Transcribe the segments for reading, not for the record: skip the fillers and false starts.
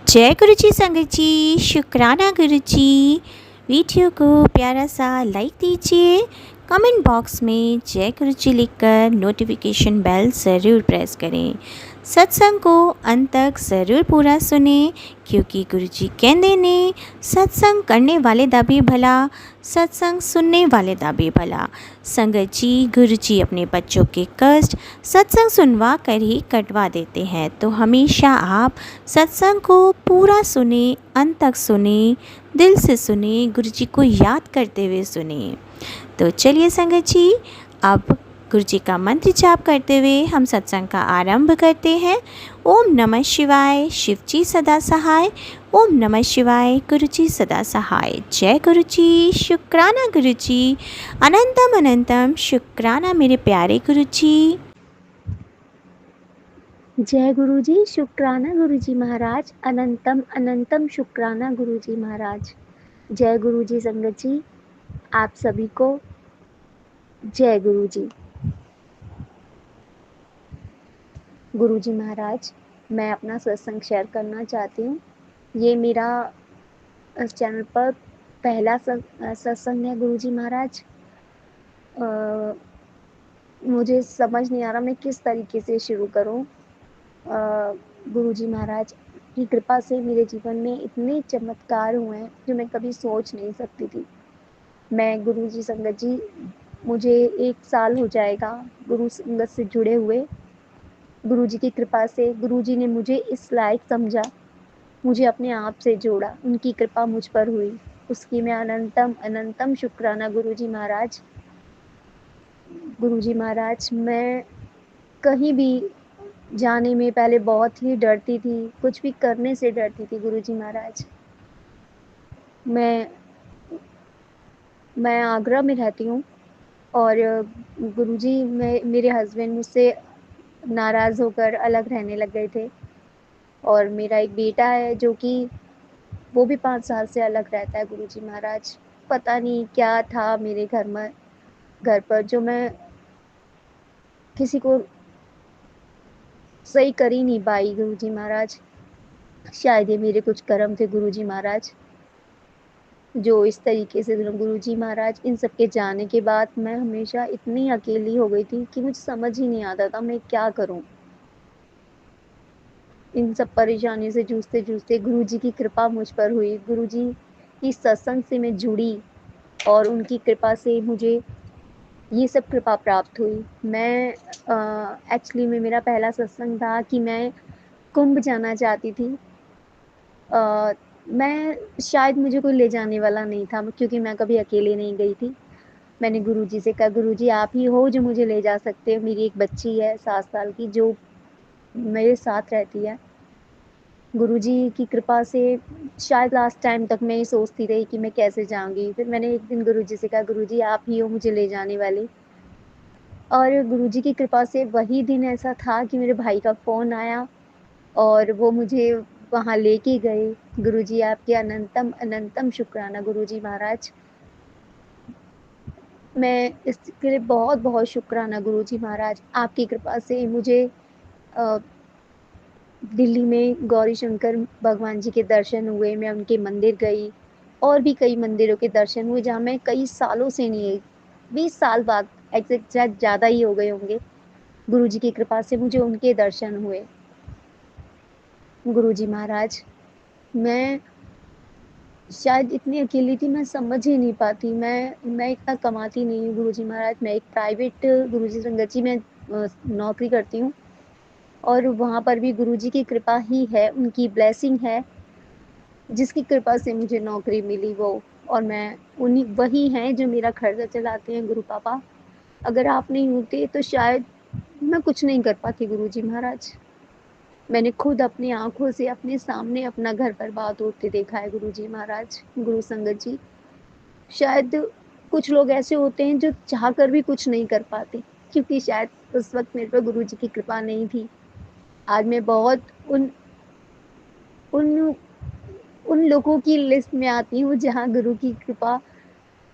जय गुरु जी संगत जी, शुक्राना गुरु जी। वीडियो को प्यारा सा लाइक दीजिए, कमेंट बॉक्स में जय गुरु जी लिखकर नोटिफिकेशन बेल ज़रूर प्रेस करें। सत्संग को अंत तक ज़रूर पूरा सुने, क्योंकि गुरु जी कहते ने सत्संग करने वाले दा भी भला, सत्संग सुनने वाले दा भी भला। संगत जी, गुरु जी अपने बच्चों के कष्ट सत्संग सुनवा कर ही कटवा देते हैं, तो हमेशा आप सत्संग को पूरा सुने, अंत तक सुने, दिल से सुने, गुरु जी को याद करते हुए सुने। तो चलिए संगत जी, अब गुरु जी का मंत्र जाप करते हुए हम सत्संग का आरंभ करते हैं। ओम नमः शिवाय, शिव जी सदा सहाय। ओम नमः शिवाय, गुरु जी सदा सहाय। जय गुरु जी, शुक्राना गुरु जी, अनंतम अनंतम शुक्राना मेरे प्यारे गुरु जी। जय गुरु जी, शुक्राना गुरु जी महाराज, अनंतम अनंतम शुक्राना गुरु जी महाराज। जय गुरु जी संगत जी, आप सभी को जय गुरु जी। गुरु जी महाराज, मैं अपना सत्संग शेयर करना चाहती हूँ। ये मेरा इस चैनल पर पहला सत्संग है गुरु जी महाराज। मुझे समझ नहीं आ रहा मैं किस तरीके से शुरू करूँ। गुरु जी महाराज की कृपा से मेरे जीवन में इतने चमत्कार हुए हैं जो मैं कभी सोच नहीं सकती थी। मैं गुरु जी संगत जी, मुझे 1 साल हो जाएगा गुरु संगत से जुड़े हुए। गुरु जी की कृपा से गुरु जी ने मुझे इस लायक समझा, मुझे अपने आप से जोड़ा, उनकी कृपा मुझ पर हुई, उसकी मैं अनंतम अनंतम शुक्राना गुरु जी महाराज। गुरु जी महाराज, मैं कहीं भी जाने में पहले बहुत ही डरती थी, कुछ भी करने से डरती थी गुरु जी महाराज। मैं आगरा में रहती हूँ और गुरुजी मेरे हस्बैंड मुझसे नाराज़ होकर अलग रहने लग गए थे और मेरा एक बेटा है जो कि वो भी 5 साल से अलग रहता है गुरुजी महाराज। पता नहीं क्या था मेरे घर पर जो मैं किसी को सही कर ही नहीं पाई गुरुजी महाराज। शायद ये मेरे कुछ कर्म थे गुरुजी महाराज, जो इस तरीके से गुरुजी महाराज। इन सब के जाने के बाद मैं हमेशा इतनी अकेली हो गई थी कि मुझे समझ ही नहीं आता था मैं क्या करूं। इन सब परेशानियों से जूझते-जूझते गुरुजी की कृपा मुझ पर हुई। गुरुजी की सत्संग से मैं जुड़ी और उनकी कृपा से मुझे ये सब कृपा प्राप्त हुई। मैं एक्चुअली में मेरा पहला सत्संग था कि मैं कुंभ जाना चाहती थी। मैं शायद मुझे कोई ले जाने वाला नहीं था क्योंकि मैं कभी अकेले नहीं गई थी। मैंने गुरुजी से कहा, गुरुजी आप ही हो जो मुझे ले जा सकते हो। मेरी एक बच्ची है 7 साल की जो मेरे साथ रहती है। गुरुजी की कृपा से शायद लास्ट टाइम तक मैं ये सोचती रही कि मैं कैसे जाऊँगी। फिर मैंने एक दिन गुरुजी से कहा, गुरुजी आप ही हो मुझे ले जाने वाले। और गुरुजी की कृपा से वही दिन ऐसा था कि मेरे भाई का फ़ोन आया और वो मुझे वहाँ लेके गए। गुरुजी आपके अनंतम अनंतम शुक्राना गुरुजी महाराज। मैं इसके लिए बहुत-बहुत शुक्राना गुरुजी महाराज। आपकी कृपा से मुझे अ, दिल्ली में गौरी शंकर भगवान जी के दर्शन हुए, मैं उनके मंदिर गई और भी कई मंदिरों के दर्शन हुए जहाँ मैं कई सालों से नहीं गई। 20 साल बाद एग्ज़ैक्ट शायद ज़्यादा ही हो गए होंगे। गुरुजी की कृपा से मुझे उनके दर्शन हुए। गुरुजी महाराज, मैं शायद इतनी अकेली थी मैं समझ ही नहीं पाती। मैं इतना कमाती नहीं हूँ गुरुजी महाराज। मैं एक प्राइवेट गुरुजी संगत जी में नौकरी करती हूँ और वहाँ पर भी गुरुजी की कृपा ही है, उनकी ब्लेसिंग है, जिसकी कृपा से मुझे नौकरी मिली वो। और मैं उन्हीं वही हैं जो मेरा खर्चा चलाते हैं गुरु पापा। अगर आप नहीं होते तो शायद मैं कुछ नहीं कर पाती गुरुजी महाराज। मैंने खुद अपनी आँखों से अपने सामने अपना घर बर्बाद होते देखा है गुरुजी महाराज, गुरु संगत जी। शायद कुछ लोग ऐसे होते हैं जो चाह कर भी कुछ नहीं कर पाते, क्योंकि शायद उस वक़्त मेरे पे गुरुजी की कृपा नहीं थी। आज मैं बहुत उन उन लोगों की लिस्ट में आती हूँ जहाँ गुरु की कृपा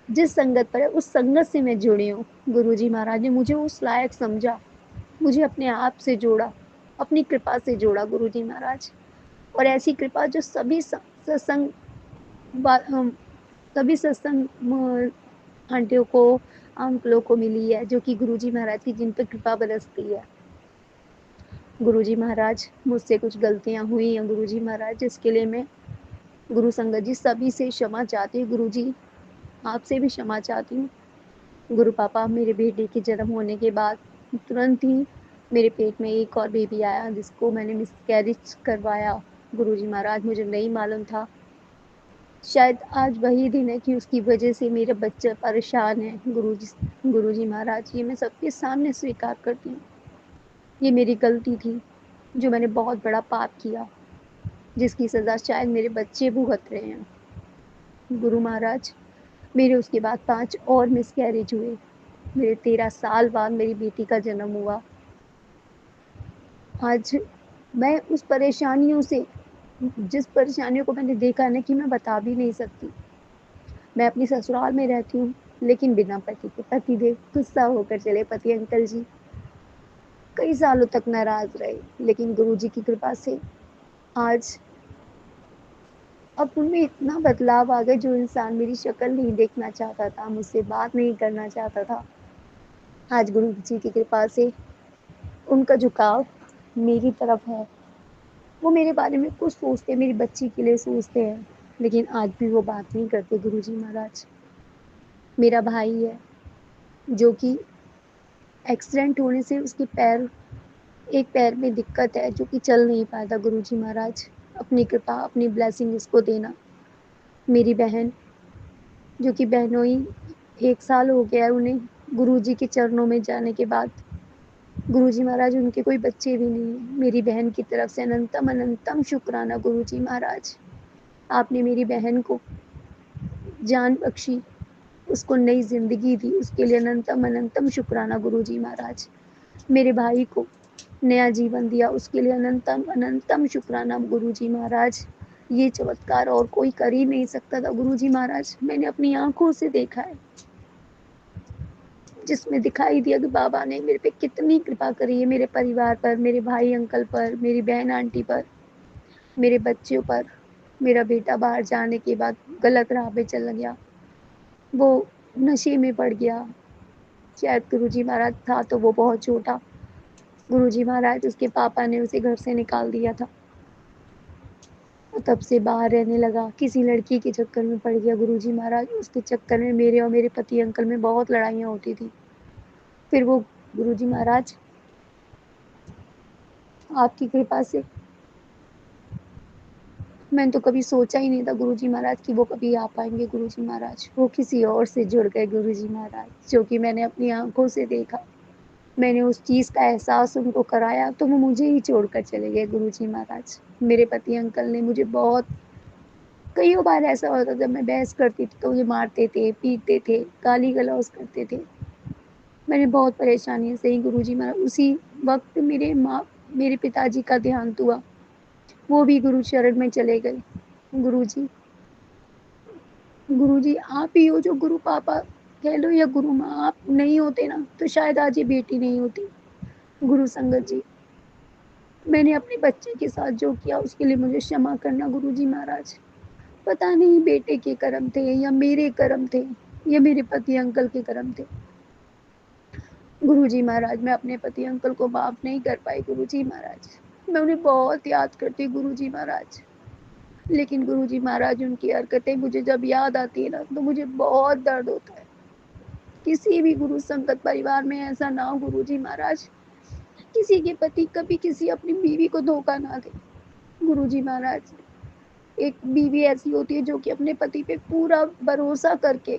जिस संगत पर है उस संगत से मैं जुड़ी हूँ। गुरुजी महाराज ने मुझे उस लायक समझा, मुझे अपने आप से जोड़ा, अपनी कृपा से जोड़ा गुरुजी महाराज। और ऐसी कृपा जो सभी सत्संग सभी सत्संग आंटियों को, अंकलों को मिली है, जो कि गुरुजी महाराज की जिन पर कृपा बरसती है। गुरुजी महाराज, मुझसे कुछ गलतियां हुई हैं गुरुजी महाराज, जिसके लिए मैं गुरु संगत जी सभी से क्षमा चाहती हूँ। गुरुजी, आपसे भी क्षमा चाहती हूँ। गुरु पापा, मेरे बेटे के जन्म होने के बाद तुरंत ही मेरे पेट में एक और बेबी आया, जिसको मैंने मिसकैरेज करवाया। गुरुजी महाराज, मुझे नहीं मालूम था। शायद आज वही दिन है कि उसकी वजह से मेरा बच्चा परेशान है। गुरुजी महाराज, ये मैं सबके सामने स्वीकार करती हूँ। ये मेरी गलती थी, जो मैंने बहुत बड़ा पाप किया, जिसकी सज़ा शायद मेरे बच्चे भुगत रहे हैं। गुरु महाराज, मेरे उसके बाद 5 और मिसकैरेज हुए। मेरे 13 साल बाद मेरी बेटी का जन्म हुआ। आज मैं उस परेशानियों से, जिस परेशानियों को मैंने देखा ना, कि मैं बता भी नहीं सकती। मैं अपनी ससुराल में रहती हूँ, लेकिन बिना पति के। पतिदेव गुस्सा होकर चले, पति अंकल जी कई सालों तक नाराज रहे, लेकिन गुरुजी की कृपा से आज अब उनमें इतना बदलाव आ गया। जो इंसान मेरी शक्ल नहीं देखना चाहता था, मुझसे बात नहीं करना चाहता था, आज गुरु जी की कृपा से उनका झुकाव मेरी तरफ है। वो मेरे बारे में कुछ सोचते, मेरी बच्ची के लिए सोचते हैं, लेकिन आज भी वो बात नहीं करते। गुरुजी महाराज, मेरा भाई है, जो कि एक्सीडेंट होने से उसके एक पैर में दिक्कत है, जो कि चल नहीं पाता। गुरुजी महाराज, अपनी कृपा, अपनी ब्लेसिंग इसको देना। मेरी बहन, जो कि बहनोई 1 साल हो गया है उन्हें गुरुजी के चरणों में जाने के बाद। गुरुजी महाराज, उनके कोई बच्चे भी नहीं है। मेरी बहन की तरफ से अनंतम अनंतम शुक्राना गुरुजी महाराज। आपने मेरी बहन को जान बख्शी, उसको नई जिंदगी दी, उसके लिए अनंतम अनंतम शुक्राना गुरुजी महाराज। मेरे भाई को नया जीवन दिया, उसके लिए अनंतम अनंतम शुक्राना गुरुजी महाराज। ये चमत्कार और कोई कर ही नहीं सकता था गुरुजी महाराज। मैंने अपनी आंखों से देखा है, जिसमें दिखाई दिया कि बाबा ने मेरे पे कितनी कृपा करी है, मेरे परिवार पर, मेरे भाई अंकल पर, मेरी बहन आंटी पर, मेरे बच्चों पर। मेरा बेटा बाहर जाने के बाद गलत राह पे चल गया, वो नशे में पड़ गया। शायद गुरुजी महाराज था तो वो बहुत छोटा। गुरुजी महाराज, उसके पापा ने उसे घर से निकाल दिया था, तब से बाहर रहने लगा। किसी लड़की के चक्कर में पड़ गया गुरुजी महाराज। उसके चक्कर में मेरे और मेरे पति अंकल में बहुत लड़ाइयाँ होती थी। फिर वो गुरुजी महाराज, आपकी कृपा से, मैंने तो कभी सोचा ही नहीं था गुरुजी महाराज कि वो कभी आ पाएंगे। गुरुजी महाराज, वो किसी और से जुड़ गए गुरुजी महाराज, जो कि मैंने अपनी आंखों से देखा। मैंने उस चीज़ का एहसास उनको कराया, तो वो मुझे ही छोड़कर चले गए गुरुजी महाराज। मेरे पति अंकल ने मुझे बहुत, कई बार ऐसा होता जब मैं बहस करती थी तो मुझे मारते थे, पीटते थे, गाली गलौज करते थे। मैंने बहुत परेशानियाँ सही गुरुजी महाराज। उसी वक्त मेरे पिताजी का देहांत हुआ, वो भी गुरु शरण में चले गए। गुरुजी, गुरुजी आप ही हो जो गुरु पापा कह लो या गुरु माँ, आप नहीं होते ना तो शायद आज ये बेटी नहीं होती। गुरु संगत जी, मैंने अपने बच्चे के साथ जो किया उसके लिए मुझे क्षमा करना गुरुजी महाराज। पता नहीं बेटे के कर्म थे या मेरे कर्म थे या मेरे पति अंकल के कर्म थे। गुरुजी महाराज, मैं अपने पति अंकल को माफ नहीं कर पाई गुरुजी महाराज। मैं उन्हें बहुत याद करती गुरुजी महाराज, लेकिन गुरुजी महाराज, उनकी हरकतें मुझे जब याद आती है ना तो मुझे बहुत दर्द होता है। किसी भी गुरु संगत परिवार में ऐसा ना हो गुरुजी महाराज, किसी के पति कभी किसी अपनी बीवी को धोखा ना दे गुरुजी महाराज। एक बीवी ऐसी होती है जो कि अपने पति पे पूरा भरोसा करती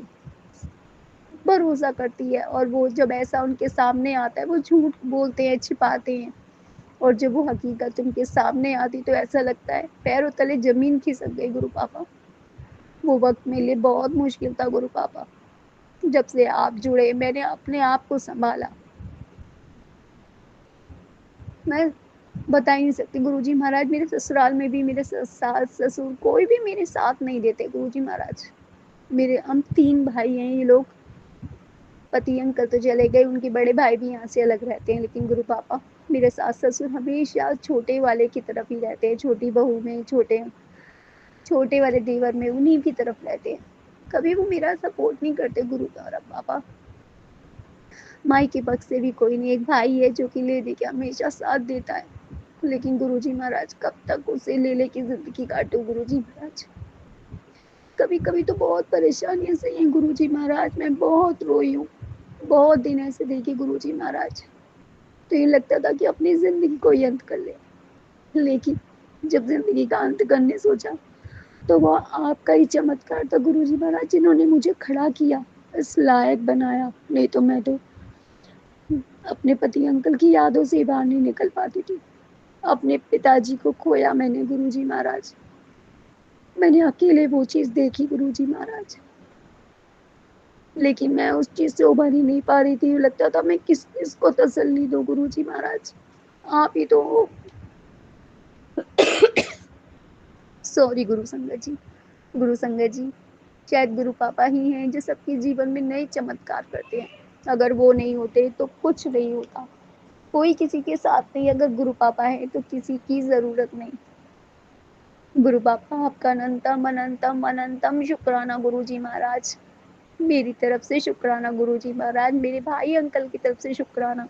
है, और वो जब ऐसा उनके सामने आता है वो झूठ बोलते हैं, छिपाते हैं, और जब वो हकीकत उनके सामने आती तो ऐसा लगता है पैरों तले जमीन खिसक गई गुरु पापा। वो वक्त मेरे लिए बहुत मुश्किल था गुरु पापा। जब से आप जुड़े मैंने अपने आप को संभाला, मैं बता ही नहीं सकती गुरुजी महाराज। मेरे ससुराल में भी मेरे सास ससुर कोई भी मेरे साथ नहीं देते गुरुजी महाराज। हम 3 भाई हैं, ये लोग, पति अंकल तो चले गए, उनके बड़े भाई भी यहाँ से अलग रहते हैं, लेकिन गुरु पापा मेरे सास ससुर हमेशा छोटे वाले की तरफ ही रहते हैं, छोटी बहू में, छोटे वाले देवर में, उन्हीं की तरफ रहते हैं। कभी वो मेरा सपोर्ट नहीं करते गुरु और पापा। माई के पक्ष से भी कोई नहीं, एक भाई है जो कि ले दे के हमेशा साथ देता है, लेकिन गुरुजी महाराज कब तक उसे ले लेके जिंदगी काटूं गुरुजी महाराज। कभी कभी तो बहुत परेशानियां सही हैं गुरुजी महाराज, मैं बहुत रोई हूँ, बहुत दिन ऐसे देखे गुरुजी महाराज, तो ये लगता था कि अपनी जिंदगी को ही अंत कर ले। लेकिन जब जिंदगी का अंत करने सोचा तो वो आपका ही चमत्कार था गुरुजी महाराज, जिन्होंने मुझे खड़ा किया, इस लायक बनाया। नहीं तो मैं तो अपने पति अंकल की यादों से बाहर नहीं निकल पाती थी। अपने पिताजी को खोया मैंने गुरुजी महाराज, मैंने अकेले वो चीज देखी गुरुजी महाराज, लेकिन मैं उस चीज से उभर ही नहीं पा रही थी। लगता था मैं किसको तसल्ली दूं गुरुजी महाराज, आप ही तो हो। सॉरी गुरु संगत जी, गुरु संगत जी शायद गुरु पापा ही हैं जो सबके जीवन में नए चमत्कार करते हैं। अगर वो नहीं होते तो कुछ नहीं होता, कोई किसी के साथ नहीं। अगर गुरु पापा है तो किसी की जरूरत नहीं। गुरु पापा आपका अनंतम अनंतम अनंतम शुक्राना गुरुजी महाराज, मेरी तरफ से शुक्राना गुरुजी महाराज, मेरे भाई अंकल की तरफ से शुक्राना,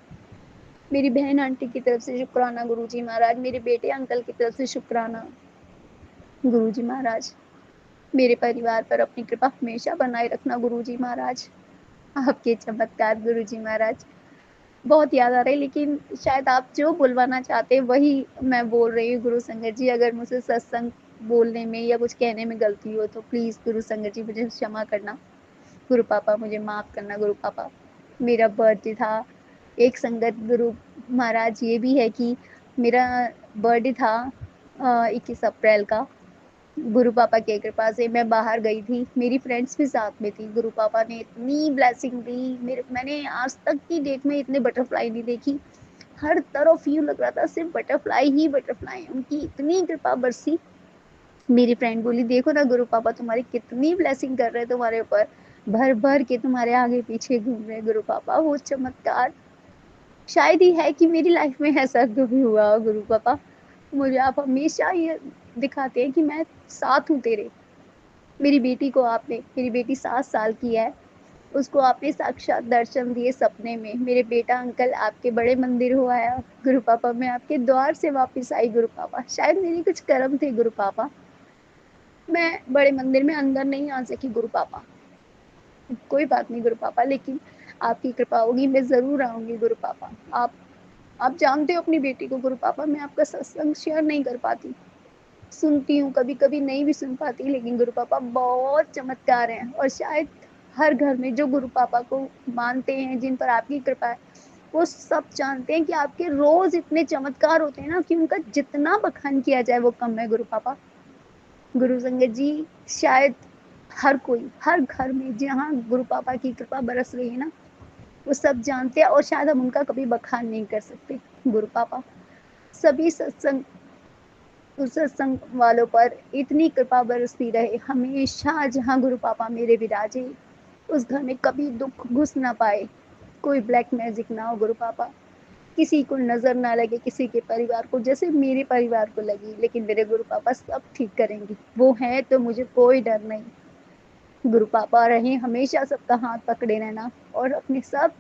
मेरी बहन आंटी की तरफ से शुक्राना गुरुजी महाराज, मेरे बेटे अंकल की तरफ से शुक्राना गुरुजी महाराज। मेरे परिवार पर अपनी कृपा हमेशा बनाए रखना गुरुजी महाराज। आपके चमत्कार गुरुजी महाराज बहुत याद आ रहे, लेकिन शायद आप जो बुलवाना चाहते हैं वही मैं बोल रही हूँ गुरु संगत जी। अगर मुझसे सत्संग बोलने में या कुछ कहने में गलती हो तो प्लीज गुरु संगत जी मुझे क्षमा करना। गुरु पापा मुझे माफ करना गुरु पापा। मेरा बर्थडे था, एक संगत गुरु महाराज ये भी है कि मेरा बर्थडे था 21 अप्रैल का। गुरु पापा की कृपा से मैं बाहर गई थी, मेरी फ्रेंड्स भी साथ में थी। गुरु पापा ने इतनी ब्लेसिंग दी, मैंने आज तक की डेट में इतने बटरफ्लाई नहीं देखी। हर तरफ यूं लग रहा था सिर्फ बटरफ्लाई ही बटरफ्लाई, उनकी इतनी कृपा बरसी। मेरी फ्रेंड बोली देखो ना गुरु पापा तुम्हारी कितनी ब्लेसिंग कर रहे हैं तुम्हारे ऊपर, भर भर के तुम्हारे आगे पीछे घूम रहे गुरु पापा। वो चमत्कार शायद ही है कि मेरी लाइफ में ऐसा कभी हुआ गुरु पापा। मुझे आप हमेशा ये दिखाते हैं कि मैं साथ हूँ तेरे। मेरी बेटी को आपने, मेरी बेटी 7 साल की है, उसको आपने साक्षात दर्शन दिए सपने में। मेरे बेटा अंकल आपके बड़े मंदिर हो आया गुरु पापा, मैं आपके द्वार से वापस आई गुरु पापा। शायद मेरी कुछ कर्म थे गुरु पापा, मैं बड़े मंदिर में अंदर नहीं आ सकी गुरु पापा। कोई बात नहीं गुरु पापा, लेकिन आपकी कृपा होगी, मैं जरूर आऊंगी गुरु पापा। आप जानते हो अपनी बेटी को गुरु पापा, मैं आपका सत्संग शेयर नहीं कर पाती, सुनती हूँ कभी कभी नहीं भी सुन पाती, लेकिन गुरु पापा बहुत चमत्कार हैं। और शायद हर घर में जो गुरु पापा को मानते हैं, जिन पर आपकी कृपा है, वो सब जानते हैं कि आपके रोज इतने चमत्कार होते हैं ना कि उनका जितना बखान किया जाए वो कम है गुरु पापा। गुरु संगत जी शायद हर कोई, हर घर में जहाँ गुरु पापा की कृपा बरस रही है ना, वो सब जानते हैं और शायद हम उनका कभी बखान नहीं कर सकते गुरु पापा। सभी सत्संग, उस सत्संग वालों पर इतनी कृपा बरसती रहे हमेशा। जहाँ गुरु पापा मेरे विराजे, उस घर में कभी दुख घुस ना पाए, कोई ब्लैक मैजिक ना हो गुरु पापा, किसी को नजर ना लगे किसी के परिवार को जैसे मेरे परिवार को लगी, लेकिन मेरे गुरु पापा सब ठीक करेंगे, वो है तो मुझे कोई डर नहीं। गुरु पापा रहे हमेशा सबका हाथ पकड़े रहना और अपने सब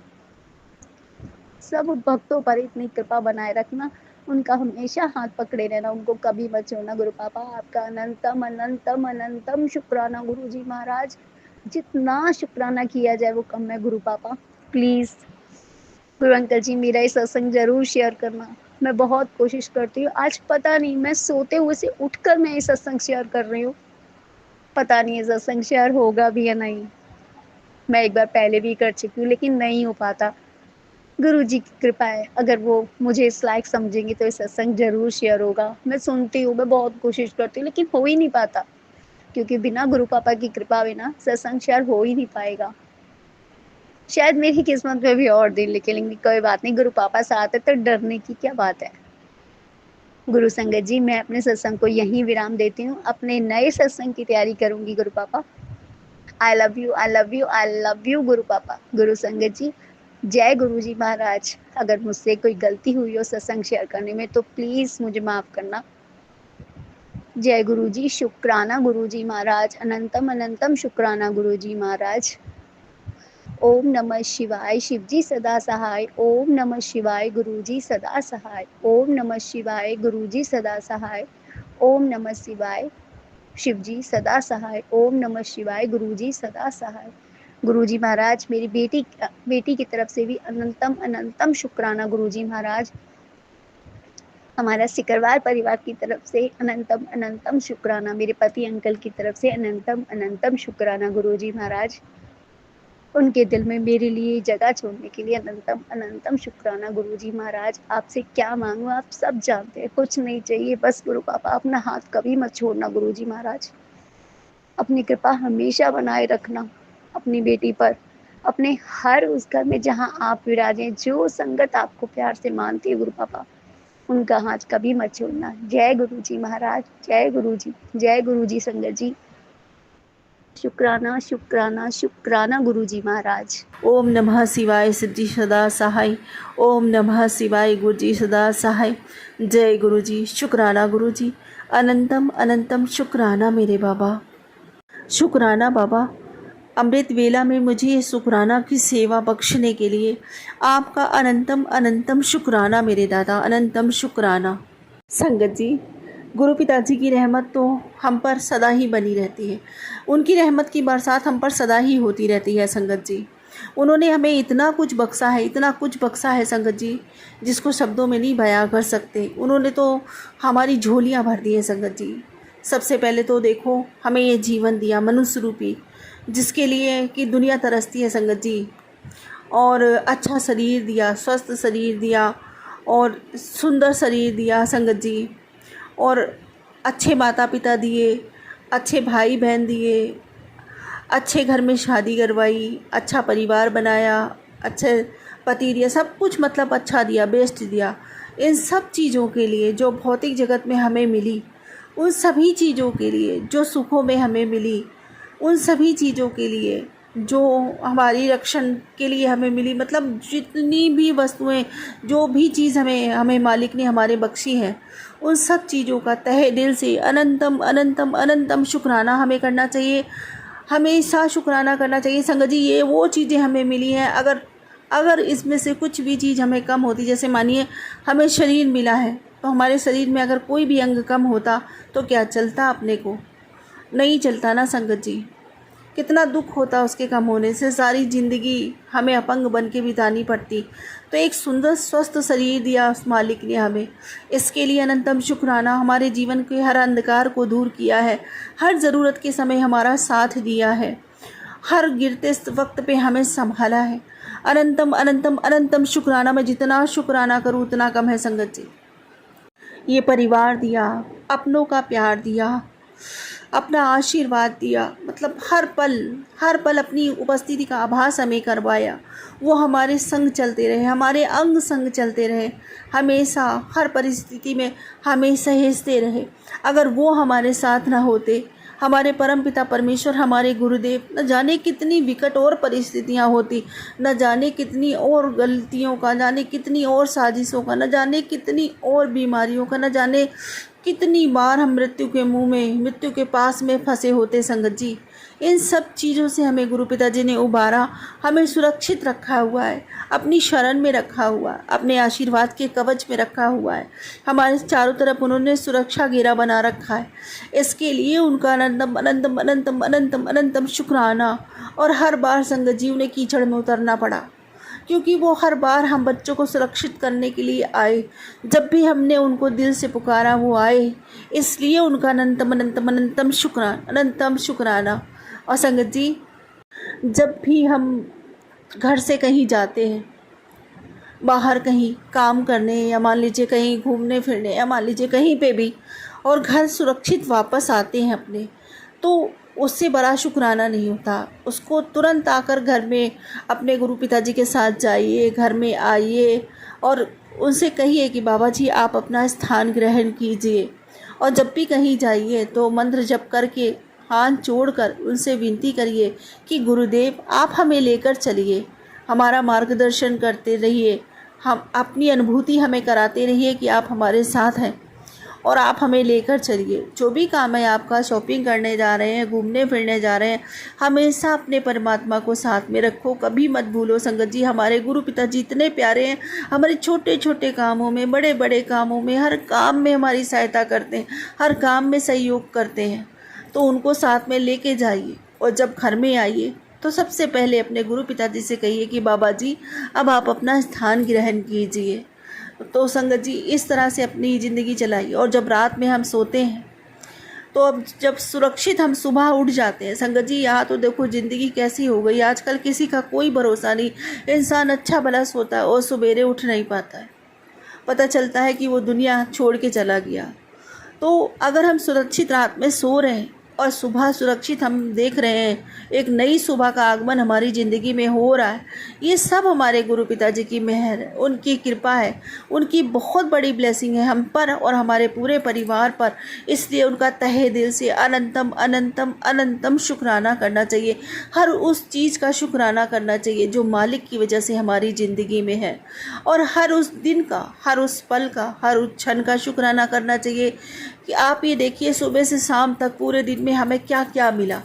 भक्तों पर इतनी कृपा बनाए रखना, उनका हमेशा हाथ पकड़े रहना, उनको कभी मत छोड़ना गुरु पापा। आपका अनंतम अनंतम अनंतम शुक्राना गुरु जी महाराज, जितना शुक्राना किया जाए वो कम है गुरु पापा। प्लीज गुरु अंकल जी मेरा ये सत्संग जरूर शेयर करना, मैं बहुत कोशिश करती हूँ। आज पता नहीं मैं सोते हुए से उठकर मैं ये सत्संग शेयर कर रही हूँ, पता नहीं ये सत्संग शेयर होगा भी या नहीं। मैं एक बार पहले भी कर चुकी हूँ लेकिन नहीं हो पाता। गुरु जी की कृपा है, अगर वो मुझे इस लायक समझेंगे तो ये सत्संग जरूर शेयर होगा। मैं सुनती हूँ, मैं बहुत कोशिश करती हूँ, लेकिन हो ही नहीं पाता, क्योंकि बिना गुरु पापा की कृपा बिना सत्संग शेयर हो ही नहीं पाएगा। शायद मेरी किस्मत में भी और दिन लिखे, लेकिन कोई बात नहीं, गुरु पापा साथ है तो डरने की क्या बात है। गुरु संगत जी मैं अपने सत्संग को यहीं विराम देती हूँ, अपने नए सत्संग की तैयारी करूंगी गुरु पापा। I love you, I love you, I love you गुरु पापा। गुरु संगत जी जय गुरुजी महाराज। अगर मुझसे कोई गलती हुई हो सत्संग शेयर करने में तो प्लीज़ मुझे माफ़ करना। जय गुरुजी। शुक्राना गुरुजी महाराज। अनंतम अनंतम शुक्राना गुरुजी महाराज। ओम नमः शिवाय। शिवजी सदा सहाय। ओम नमः शिवाय। गुरुजी सदा सहाय। ओम नमः शिवाय। गुरुजी सदा सहाय। ओम नमः शिवाय। शिवजी सदा सहाय। ओम नमः शिवाय। गुरुजी सदा सहाय। गुरुजी महाराज, मेरी बेटी की तरफ से भी अनंतम अनंतम शुक्राना गुरुजी महाराज। हमारा सिकरवार परिवार की तरफ से अनंतम अनंतम शुक्राना। मेरे पति अंकल की तरफ से अनंतम अनंतम शुक्राना गुरुजी महाराज। उनके दिल में मेरे लिए जगह छोड़ने के लिए अनंतम अनंतम शुक्राना गुरुजी महाराज। आपसे क्या मांगूं, आप सब जानते हैं। कुछ नहीं चाहिए, बस गुरु पापा अपना हाथ कभी मत छोड़ना गुरुजी महाराज। अपनी कृपा हमेशा बनाए रखना अपनी बेटी पर, अपने हर उस घर में जहाँ आप विराजें। जो संगत आपको प्यार से मानती है गुरु पापा, उनका हाथ कभी मत छोड़ना। जय गुरुजी महाराज। जय गुरुजी। जय गुरुजी संगत जी। शुक्राना शुक्राना शुक्राना गुरुजी महाराज। ओम नमः शिवाय। सिद्धि सदा सहाय। ओम नमः शिवाय। गुरुजी सदा सहाय। जय गुरुजी। शुक्राना गुरुजी। अनंतम अनंतम शुक्राना मेरे बाबा। शुक्राना बाबा, अमृत वेला में मुझे ये शुक्राना की सेवा बख्शने के लिए आपका अनंतम अनंतम शुक्राना मेरे दादा। अनंतम शुक्राना। संगत जी, गुरु पिताजी की रहमत तो हम पर सदा ही बनी रहती है। उनकी रहमत की बरसात हम पर सदा ही होती रहती है संगत जी। उन्होंने हमें इतना कुछ बख्शा है, इतना कुछ बख्शा है संगत जी, जिसको शब्दों में नहीं बयां कर सकते। उन्होंने तो हमारी झोलियां भर दी है संगत जी। सबसे पहले तो देखो, हमें ये जीवन दिया मनुष्य रूपी, जिसके लिए कि दुनिया तरसती है संगत जी। और अच्छा शरीर दिया, स्वस्थ शरीर दिया और सुंदर शरीर दिया संगत जी। और अच्छे माता पिता दिए, अच्छे भाई बहन दिए, अच्छे घर में शादी करवाई, अच्छा परिवार बनाया, अच्छे पति दिया, सब कुछ मतलब अच्छा दिया, बेस्ट दिया। इन सब चीज़ों के लिए जो भौतिक जगत में हमें मिली, उन सभी चीज़ों के लिए जो सुखों में हमें मिली, उन सभी चीज़ों के लिए जो हमारी रक्षण के लिए हमें मिली, मतलब जितनी भी वस्तुएं, जो भी चीज़ हमें मालिक ने हमारे बख्शी है, उन सब चीज़ों का तहे दिल से अनंतम अनंतम अनंतम शुक्राना हमें करना चाहिए। हमेशा शुक्राना करना चाहिए संगत जी। ये वो चीज़ें हमें मिली हैं, अगर इसमें से कुछ भी चीज़ हमें कम होती, जैसे मानिए हमें शरीर मिला है, तो हमारे शरीर में अगर कोई भी अंग कम होता तो क्या चलता? अपने को नहीं चलता ना संगत जी। कितना दुख होता उसके कम होने से, सारी ज़िंदगी हमें अपंग बन के बितानी पड़ती। तो एक सुंदर स्वस्थ शरीर दिया उस मालिक ने हमें, इसके लिए अनंतम शुक्राना। हमारे जीवन के हर अंधकार को दूर किया है, हर ज़रूरत के समय हमारा साथ दिया है, हर गिरते वक्त पे हमें संभाला है। अनंतम अनंतम अनंतम शुक्राना। मैं जितना शुक्राना करूँ उतना कम है संगत जी। ये परिवार दिया, अपनों का प्यार दिया, अपना आशीर्वाद दिया, मतलब हर पल अपनी उपस्थिति का आभास हमें करवाया। वो हमारे संग चलते रहे, हमारे अंग संग चलते रहे, हमेशा हर परिस्थिति में हमें सहेजते रहे। अगर वो हमारे साथ ना होते, हमारे परमपिता परमेश्वर, हमारे गुरुदेव, न जाने कितनी विकट और परिस्थितियाँ होती, न जाने कितनी और गलतियों का, जाने कितनी और साजिशों का, न जाने कितनी और बीमारियों का, न जाने कितनी बार हम मृत्यु के मुंह में, मृत्यु के पास में फंसे होते संगत जी। इन सब चीज़ों से हमें गुरु पिताजी ने उबारा, हमें सुरक्षित रखा हुआ है, अपनी शरण में रखा हुआ है, अपने आशीर्वाद के कवच में रखा हुआ है। हमारे चारों तरफ उन्होंने सुरक्षा घेरा बना रखा है। इसके लिए उनका अनंतम अनंतम अनंतम अनंतम अनंतम शुक्राना। और हर बार संगत जी उन्हें कीचड़ में उतरना पड़ा, क्योंकि वो हर बार हम बच्चों को सुरक्षित करने के लिए आए। जब भी हमने उनको दिल से पुकारा वो आए, इसलिए उनका अनंतम अनंतम अनंतम शुक्राना, अनंतम शुक्राना। और संगत जी, जब भी हम घर से कहीं जाते हैं, बाहर कहीं काम करने, या मान लीजिए कहीं घूमने फिरने, या मान लीजिए कहीं पे भी, और घर सुरक्षित वापस आते हैं अपने, तो उससे बड़ा शुक्राना नहीं होता। उसको तुरंत आकर घर में अपने गुरु पिताजी के साथ जाइए, घर में आइए और उनसे कहिए कि बाबा जी आप अपना स्थान ग्रहण कीजिए। और जब भी कहीं जाइए तो मंत्र जप करके, हाथ जोड़कर उनसे विनती करिए कि गुरुदेव आप हमें लेकर चलिए, हमारा मार्गदर्शन करते रहिए, हम अपनी अनुभूति हमें कराते रहिए कि आप हमारे साथ हैं और आप हमें लेकर चलिए। जो भी काम है आपका, शॉपिंग करने जा रहे हैं, घूमने फिरने जा रहे हैं, हमेशा अपने परमात्मा को साथ में रखो, कभी मत भूलो। संगत जी, हमारे गुरु पिताजी इतने प्यारे हैं, हमारे छोटे छोटे कामों में, बड़े बड़े कामों में, हर काम में हमारी सहायता करते हैं, हर काम में सहयोग करते हैं। तो उनको साथ में लेके जाइए और जब घर में आइए तो सबसे पहले अपने गुरु पिताजी से कहिए कि बाबा जी अब आप अपना स्थान ग्रहण कीजिए। तो संगत जी, इस तरह से अपनी ज़िंदगी चलाइए। और जब रात में हम सोते हैं तो अब जब सुरक्षित हम सुबह उठ जाते हैं, संगत जी यहाँ तो देखो ज़िंदगी कैसी हो गई आजकल, किसी का कोई भरोसा नहीं। इंसान अच्छा भला सोता है और सवेरे उठ नहीं पाता है, पता चलता है कि वो दुनिया छोड़ के चला गया। तो अगर हम सुरक्षित रात में सो रहे हैं और सुबह सुरक्षित हम देख रहे हैं एक नई सुबह का आगमन हमारी ज़िंदगी में हो रहा है, ये सब हमारे गुरु पिताजी की मेहर है, उनकी कृपा है, उनकी बहुत बड़ी ब्लेसिंग है हम पर और हमारे पूरे परिवार पर। इसलिए उनका तहे दिल से अनंतम अनंतम अनंतम शुक्राना करना चाहिए। हर उस चीज़ का शुक्राना करना चाहिए जो मालिक की वजह से हमारी ज़िंदगी में है, और हर उस दिन का, हर उस पल का, हर उस क्षण का शुक्राना करना चाहिए कि आप ये देखिए सुबह से शाम तक पूरे दिन में हमें क्या क्या मिला।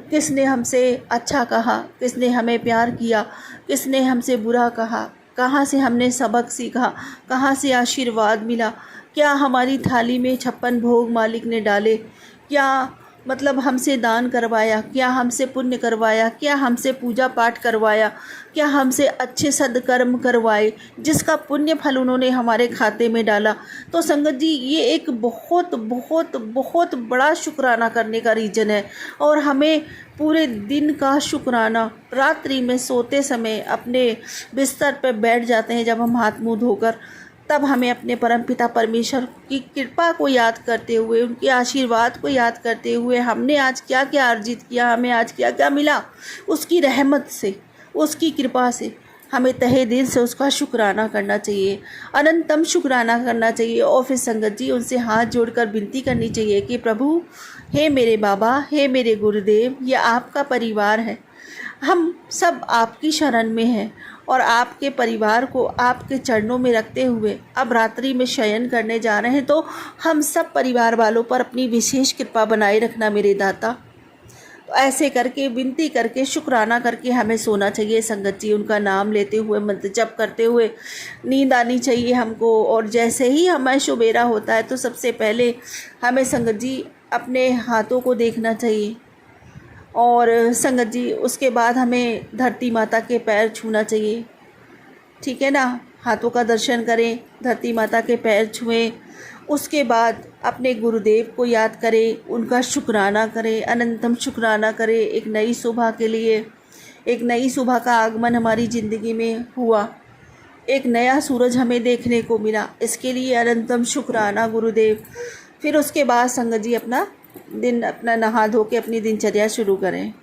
किसने हमसे अच्छा कहा, किसने हमें प्यार किया, किसने हमसे बुरा कहा, कहाँ से हमने सबक सीखा, कहाँ से आशीर्वाद मिला, क्या हमारी थाली में 56 भोग मालिक ने डाले, क्या मतलब हमसे दान करवाया, क्या हमसे पुण्य करवाया, क्या हमसे पूजा पाठ करवाया, क्या हमसे अच्छे सदकर्म करवाए जिसका पुण्य फल उन्होंने हमारे खाते में डाला। तो संगत जी, ये एक बहुत बहुत बहुत बड़ा शुक्राना करने का रीज़न है। और हमें पूरे दिन का शुक्राना रात्रि में सोते समय अपने बिस्तर पर बैठ जाते हैं, जब हम हाथ मुँह धोकर, तब हमें अपने परमपिता परमेश्वर की कृपा को याद करते हुए, उनके आशीर्वाद को याद करते हुए, हमने आज क्या क्या अर्जित किया, हमें आज क्या क्या मिला, उसकी रहमत से, उसकी कृपा से हमें तहे दिल से उसका शुक्राना करना चाहिए, अनंतम शुक्राना करना चाहिए। और फिर संगत जी, उनसे हाथ जोड़कर विनती करनी चाहिए कि प्रभु, हे मेरे बाबा, हे मेरे गुरुदेव, ये आपका परिवार है, हम सब आपकी शरण में हैं और आपके परिवार को आपके चरणों में रखते हुए अब रात्रि में शयन करने जा रहे हैं। तो हम सब परिवार वालों पर अपनी विशेष कृपा बनाए रखना मेरे दाता। तो ऐसे करके विनती करके शुक्राना करके हमें सोना चाहिए संगत जी। उनका नाम लेते हुए, मंत्र जप करते हुए नींद आनी चाहिए हमको। और जैसे ही हमें सुबेरा होता है तो सबसे पहले हमें संगत जी अपने हाथों को देखना चाहिए। और संगत जी, उसके बाद हमें धरती माता के पैर छूना चाहिए, ठीक है ना। हाथों का दर्शन करें, धरती माता के पैर छुएं, उसके बाद अपने गुरुदेव को याद करें, उनका शुक्राना करें, अनंतम शुक्राना करें एक नई सुबह के लिए। एक नई सुबह का आगमन हमारी ज़िंदगी में हुआ, एक नया सूरज हमें देखने को मिला, इसके लिए अनंतम शुक्राना गुरुदेव। फिर उसके बाद संगत जी अपना नहा धो के अपनी दिनचर्या शुरू करें।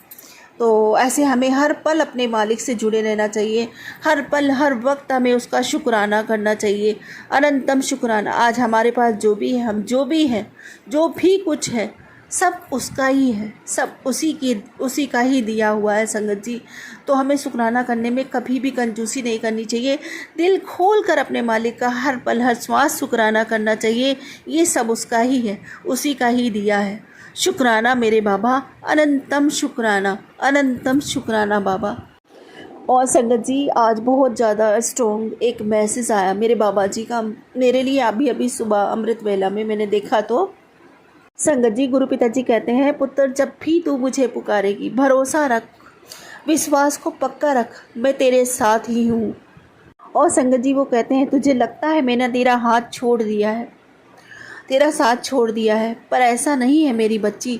तो ऐसे हमें हर पल अपने मालिक से जुड़े रहना चाहिए, हर पल हर वक्त हमें उसका शुक्राना करना चाहिए, अनंतम शुक्राना। आज हमारे पास जो भी है, हम जो भी हैं, जो भी कुछ है, सब उसका ही है, सब उसी का ही दिया हुआ है संगत जी। तो हमें शुक्राना करने में कभी भी कंजूसी नहीं करनी चाहिए, दिल खोल कर अपने मालिक का हर पल हर श्वास शुक्राना करना चाहिए। ये सब उसका ही है, उसी का ही दिया है। शुक्राना मेरे बाबा, अनंतम शुक्राना, अनंतम शुक्राना बाबा। और संगत जी, आज बहुत ज़्यादा स्ट्रॉन्ग एक मैसेज आया मेरे बाबा जी का मेरे लिए अभी सुबह अमृत वेला में मैंने देखा। तो संगत जी, गुरु पिताजी कहते हैं, पुत्र जब भी तू मुझे पुकारेगी, भरोसा रख, विश्वास को पक्का रख, मैं तेरे साथ ही हूँ। और संगत जी वो कहते हैं, तुझे लगता है मैंने तेरा हाथ छोड़ दिया है, तेरा साथ छोड़ दिया है, पर ऐसा नहीं है मेरी बच्ची।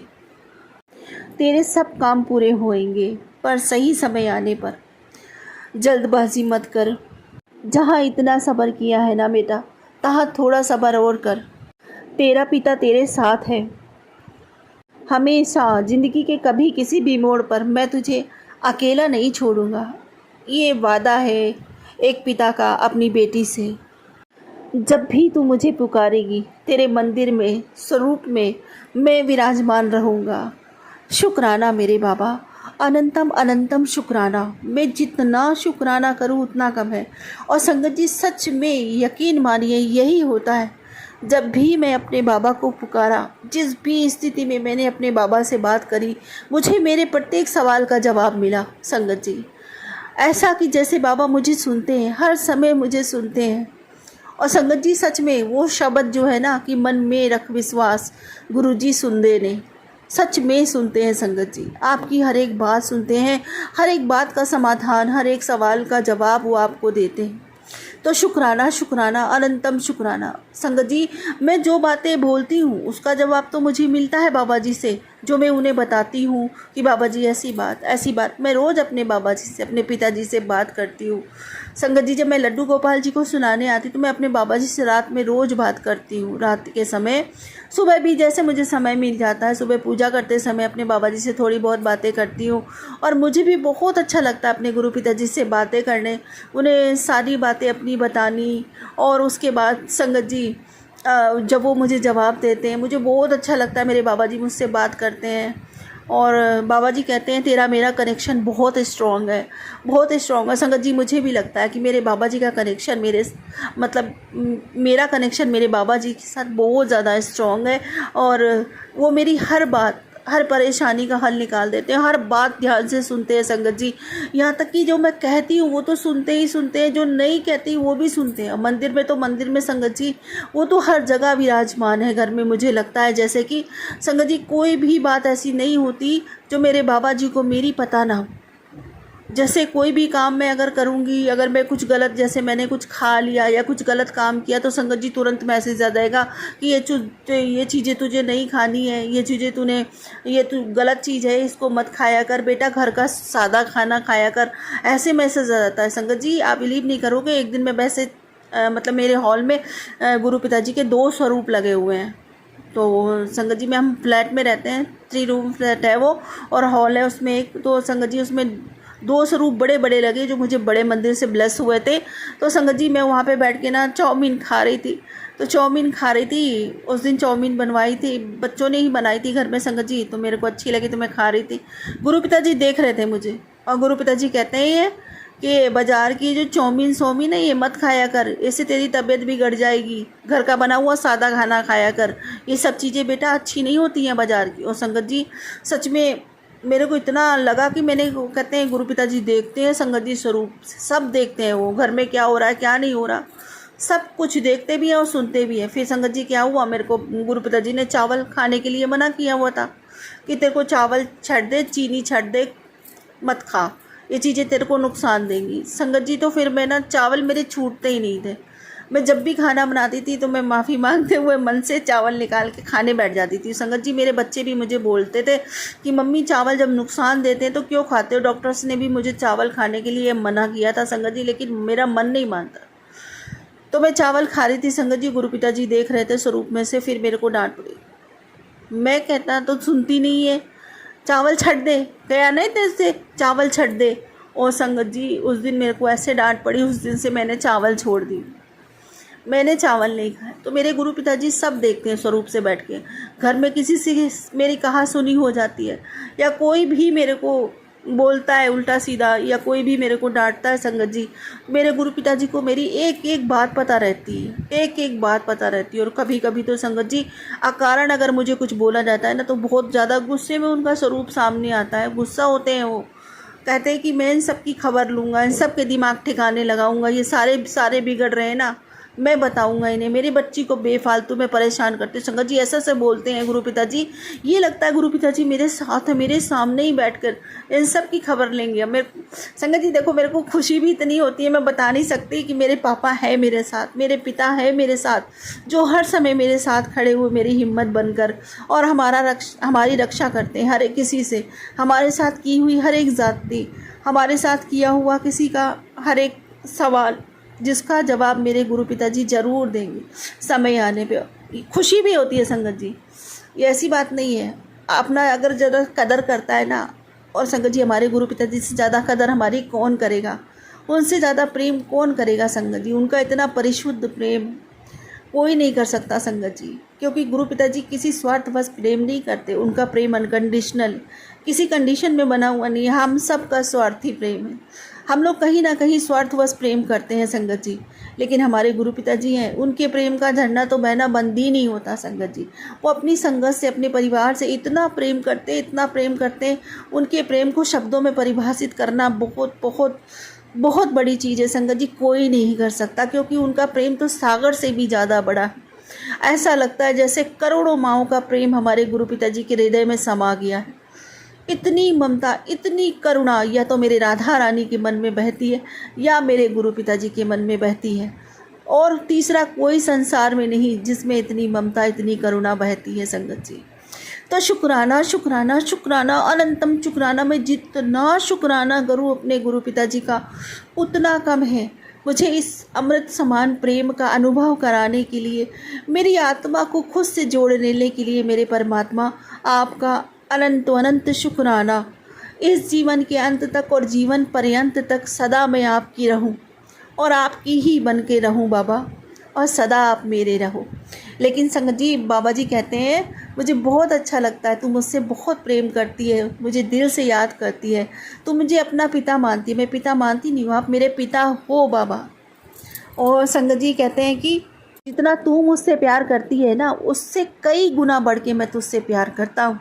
तेरे सब काम पूरे होंगे, पर सही समय आने पर। जल्दबाजी मत कर, जहाँ इतना सब्र किया है ना बेटा, तहाँ थोड़ा सब्र और कर। तेरा पिता तेरे साथ है हमेशा, ज़िंदगी के कभी किसी भी मोड़ पर मैं तुझे अकेला नहीं छोड़ूंगा। ये वादा है एक पिता का अपनी बेटी से। जब भी तू मुझे पुकारेगी, तेरे मंदिर में, स्वरूप में मैं विराजमान रहूँगा। शुक्राना मेरे बाबा, अनंतम अनंतम शुक्राना। मैं जितना शुक्राना करूँ उतना कम है। और संगत जी सच में यकीन मानिए यही होता है। जब भी मैं अपने बाबा को पुकारा, जिस भी स्थिति में मैंने अपने बाबा से बात करी, मुझे मेरे प्रत्येक सवाल का जवाब मिला संगत जी। ऐसा कि जैसे बाबा मुझे सुनते हैं, हर समय मुझे सुनते हैं। और संगत जी सच में वो शब्द जो है ना कि मन में रख विश्वास, गुरुजी सुनते ने, सच में सुनते हैं संगत जी। आपकी हर एक बात सुनते हैं, हर एक बात का समाधान, हर एक सवाल का जवाब वो आपको देते हैं। तो शुक्राना शुक्राना अनंतम शुक्राना। संगत जी मैं जो बातें बोलती हूँ उसका जवाब तो मुझे मिलता है बाबा जी से, जो मैं उन्हें बताती हूँ कि बाबा जी ऐसी बात। मैं रोज़ अपने बाबा जी से, अपने पिताजी से बात करती हूँ। संगत जी जब मैं लड्डू गोपाल जी को सुनाने आती तो मैं अपने बाबा जी से रात में रोज़ बात करती हूँ। रात के समय, सुबह भी जैसे मुझे समय मिल जाता है, सुबह पूजा करते समय अपने बाबा जी से थोड़ी बहुत बातें करती हूँ। और मुझे भी बहुत अच्छा लगता है अपने गुरु पिताजी से बातें करने, उन्हें सारी बातें अपनी बतानी। और उसके बाद संगत जी जब वो मुझे जवाब देते हैं मुझे बहुत अच्छा लगता है। मेरे बाबा जी मुझसे बात करते हैं और बाबा जी कहते हैं तेरा मेरा कनेक्शन बहुत स्ट्रॉन्ग है, बहुत स्ट्रॉन्ग है। संगत जी मुझे भी लगता है कि मेरे बाबा जी का कनेक्शन मेरा कनेक्शन मेरे बाबा जी के साथ बहुत ज़्यादा स्ट्रॉन्ग है। और वो मेरी हर बात, हर परेशानी का हल निकाल देते हैं, हर बात ध्यान से सुनते हैं संगत जी। यहाँ तक कि जो मैं कहती हूँ वो तो सुनते ही सुनते हैं, जो नहीं कहती वो भी सुनते हैं। मंदिर में संगत जी वो तो हर जगह विराजमान है घर में। मुझे लगता है जैसे कि संगत जी कोई भी बात ऐसी नहीं होती जो मेरे बाबा जी को मेरी पता ना हो। जैसे कोई भी काम मैं अगर करूँगी, अगर मैं कुछ गलत, जैसे मैंने कुछ खा लिया या कुछ गलत काम किया तो संगत जी तुरंत मैसेज आ जाएगा कि ये चीज़ें तुझे नहीं खानी है, ये तू गलत चीज़ है, इसको मत खाया कर बेटा, घर का सादा खाना खाया कर। ऐसे मैसेज आ जाता है संगत जी। आप बिलीव नहीं करोगे, एक दिन मैं वैसे मेरे हॉल में गुरु पिताजी के 2 स्वरूप लगे हुए हैं। तो संगत जी में हम फ्लैट में रहते हैं, 3 रूम फ्लैट है वो, और हॉल है उसमें एक। तो संगत जी उसमें 2 स्वरूप बड़े बड़े लगे जो मुझे बड़े मंदिर से ब्लेस हुए थे। तो संगत जी मैं वहाँ पे बैठ के ना चाउमीन खा रही थी। उस दिन चाउमीन बनवाई थी, बच्चों ने ही बनाई थी घर में संगत जी, तो मेरे को अच्छी लगी तो मैं खा रही थी। गुरु पिताजी देख रहे थे मुझे और गुरु पिताजी कहते हैं कि बाज़ार की जो चाउमीन है ये मत खाया कर, इससे तेरी तबीयत बिगड़ जाएगी, घर का बना हुआ सादा खाना खाया कर, ये सब चीज़ें बेटा अच्छी नहीं होती हैं बाज़ार की। और संगत जी सच में मेरे को इतना लगा कि कहते हैं गुरु पिताजी देखते हैं संगत जी स्वरूप, सब देखते हैं वो, घर में क्या हो रहा है क्या नहीं हो रहा, सब कुछ देखते भी हैं और सुनते भी हैं। फिर संगत जी क्या हुआ, मेरे को गुरु पिताजी ने चावल खाने के लिए मना किया हुआ था कि तेरे को चावल छੱਡ दे, चीनी छੱਡ दे, मत खा, ये चीज़ें तेरे को नुकसान देंगी। संगत जी तो फिर मैं ना, चावल मेरे छूटते ही नहीं थे। मैं जब भी खाना बनाती थी तो मैं माफ़ी मांगते हुए मन से चावल निकाल के खाने बैठ जाती थी। संगत जी मेरे बच्चे भी मुझे बोलते थे कि मम्मी चावल जब नुकसान देते हैं तो क्यों खाते हो, डॉक्टर्स ने भी मुझे चावल खाने के लिए मना किया था संगत जी, लेकिन मेरा मन नहीं मानता, तो मैं चावल खा रही थी संगत जी। गुरु पिताजी देख रहे थे स्वरूप में से, फिर मेरे को डांट पड़ी। मैं कहता तो सुनती नहीं है, चावल छੱਡ दे, गया नहीं तेरे से, चावल छੱਡ दे। और संगत जी उस दिन मेरे को ऐसे डांट पड़ी, उस दिन से मैंने चावल छोड़ दी, मैंने चावल नहीं खाए। तो मेरे गुरु पिताजी सब देखते हैं स्वरूप से बैठ के। घर में किसी से मेरी कहा सुनी हो जाती है या कोई भी मेरे को बोलता है उल्टा सीधा या कोई भी मेरे को डांटता है संगत जी, मेरे गुरु पिताजी को मेरी एक एक बात पता रहती है, एक एक बात पता रहती है। और कभी कभी तो संगत जी अकारण अगर मुझे कुछ बोला जाता है ना तो बहुत ज़्यादा गुस्से में उनका स्वरूप सामने आता है, गुस्सा होते हैं वो, कहते हैं कि मैं इन सब की खबर लूँगा, इन सब के दिमाग ठिकाने लगाऊँगा, ये सारे बिगड़ रहे हैं ना, मैं बताऊंगा इन्हें, मेरी बच्ची को बेफालतू में परेशान करते। संगत जी ऐसा से बोलते हैं गुरु पिताजी, ये लगता है गुरु पिताजी मेरे साथ है, मेरे सामने ही बैठकर इन सब की खबर लेंगे। संगत जी देखो मेरे को खुशी भी इतनी होती है, मैं बता नहीं सकती कि मेरे पापा है मेरे साथ, मेरे पिता है मेरे साथ, जो हर समय मेरे साथ खड़े हुए मेरी हिम्मत बनकर और हमारी रक्षा करते हैं हर एक किसी से, हमारे साथ की हुई हर एक जाति, हमारे साथ किया हुआ किसी का हर एक सवाल जिसका जवाब मेरे गुरु पिताजी ज़रूर देंगे समय आने पे। खुशी भी होती है संगत जी, ये ऐसी बात नहीं है। अपना अगर ज़रा कदर करता है ना, और संगत जी हमारे गुरु पिताजी से ज़्यादा कदर हमारी कौन करेगा, उनसे ज़्यादा प्रेम कौन करेगा संगत जी, उनका इतना परिशुद्ध प्रेम, कोई नहीं कर सकता संगत जी, क्योंकि गुरु पिताजी किसी स्वार्थवश प्रेम नहीं करते। उनका प्रेम अनकंडीशनल, किसी कंडीशन में बना हुआ नहीं है। हम सबका स्वार्थी प्रेम है। हम लोग कहीं ना कहीं स्वार्थवश प्रेम करते हैं संगत जी, लेकिन हमारे गुरु पिताजी हैं, उनके प्रेम का झरना तो बहना बंद ही नहीं होता संगत जी। वो अपनी संगत से, अपने परिवार से इतना प्रेम करते, इतना प्रेम करते। उनके प्रेम को शब्दों में परिभाषित करना बहुत बहुत बहुत बड़ी चीज़ है संगत जी, कोई नहीं कर सकता, क्योंकि उनका प्रेम तो सागर से भी ज़्यादा बड़ा है। ऐसा लगता है जैसे करोड़ों माँओं का प्रेम हमारे गुरु पिताजी के हृदय में समा गया है। इतनी ममता, इतनी करुणा या तो मेरे राधा रानी के मन में बहती है या मेरे गुरु पिताजी के मन में बहती है, और तीसरा कोई संसार में नहीं जिसमें इतनी ममता, इतनी करुणा बहती है संगत जी। तो शुक्राना शुक्राना शुक्राना, अनंतम शुक्राना। मैं जितना शुक्राना करूँ अपने गुरु पिताजी का उतना कम है। मुझे इस अमृत समान प्रेम का अनुभव कराने के लिए, मेरी आत्मा को खुद से जोड़ लेने के लिए मेरे परमात्मा आपका अनंत अनंत शुक्राना। इस जीवन के अंत तक और जीवन पर्यंत तक सदा मैं आपकी रहूं और आपकी ही बन के रहूं बाबा, और सदा आप मेरे रहो। लेकिन संगत जी, बाबा जी कहते हैं मुझे बहुत अच्छा लगता है, तू मुझसे बहुत प्रेम करती है, मुझे दिल से याद करती है, तू मुझे अपना पिता मानती है। मैं पिता मानती नहीं हूँ, आप मेरे पिता हो बाबा। और संगत जी कहते हैं कि जितना तू मुझसे प्यार करती है ना, उससे कई गुना बढ़ के मैं तुझसे प्यार करता हूँ।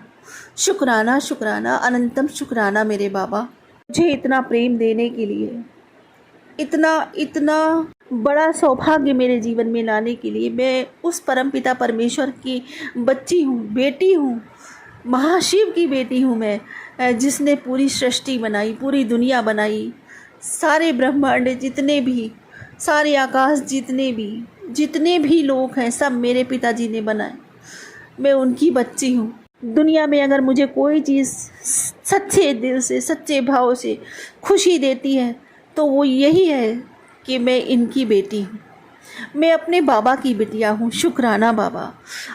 शुक्राना शुक्राना, अनंतम शुक्राना मेरे बाबा, मुझे इतना प्रेम देने के लिए, इतना इतना बड़ा सौभाग्य मेरे जीवन में लाने के लिए। मैं उस परमपिता परमेश्वर की बच्ची हूँ, बेटी हूँ, महाशिव की बेटी हूँ मैं, जिसने पूरी सृष्टि बनाई, पूरी दुनिया बनाई, सारे ब्रह्मांड जितने भी, सारे आकाश जितने भी लोग हैं, सब मेरे पिताजी ने बनाए। मैं उनकी बच्ची हूँ। दुनिया में अगर मुझे कोई चीज़ सच्चे दिल से, सच्चे भाव से खुशी देती है तो वो यही है कि मैं इनकी बेटी हूँ, मैं अपने बाबा की बिटिया हूँ। शुक्राना बाबा,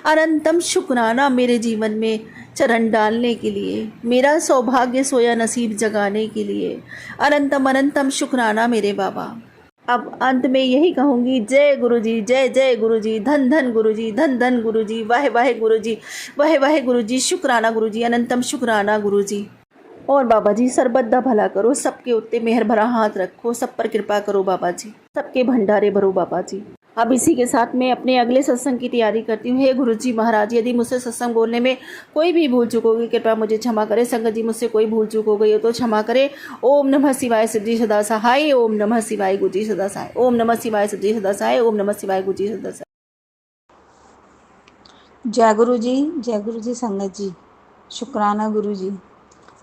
अनंतम शुक्राना मेरे जीवन में चरण डालने के लिए, मेरा सौभाग्य सोया नसीब जगाने के लिए। अनंतम अनंतम शुक्राना मेरे बाबा। अब अंत में यही कहूँगी, जय गुरुजी, जय जय गुरुजी, धन धन गुरुजी, धन धन गुरुजी, वाहे वाहे गुरुजी, वाहे वाहे गुरुजी, शुक्राना गुरुजी, अनंतम शुक्राना गुरुजी। और बाबा जी सर्वदा भला करो, सबके उत्ते मेहर भरा हाथ रखो, सब पर कृपा करो बाबा जी, सबके भंडारे भरो बाबा जी। अब इसी के साथ मैं अपने अगले सत्संग की तैयारी करती हूँ। हे गुरुजी महाराज, यदि मुझसे सत्संग बोलने में कोई भी भूल चूक होगी कृपया मुझे क्षमा करें। संगत जी, मुझसे कोई भूल चूक हो गई हो तो क्षमा करें। ओम नमः शिवाय सिद्धि सदा सहाय, ओम नमः शिवाय गुरुजी सदा सहाय, ओम नमः शिवाय सिद्धि सदा सहाय, ओम नमः शिवाय गुरुजी सदा सहाय। जय गुरु जी संगत जी, शुक्राना गुरु जी।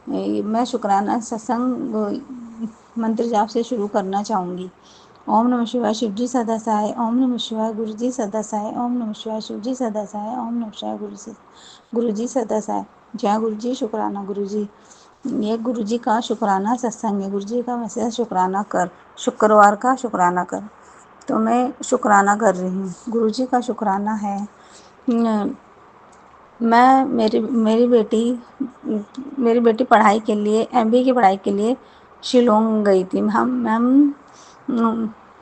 मैं शुक्राना सत्संग मंत्र जाप से शुरू करना चाहूँगी। ओम नमः शिवाय शिव जी सदा सहाय, ओम नमः शिवाय गुरु जी सदा सहाय, ओम नमः शिवाय शिव जी सदा सहाय, ओम नमः शिवाय गुरु जी सदा सहाय। जय गुरु जी, शुक्राना गुरु जी। ये गुरु जी का शुक्राना सत्संग है। गुरु जी का मैसेज शुक्राना कर, शुक्रवार का शुक्राना कर। तो मैं शुक्राना कर रही हूँ। गुरु जी का शुक्राना है। मैं मेरी बेटी पढ़ाई के लिए, MBA की पढ़ाई के लिए शिलोंग गई थी।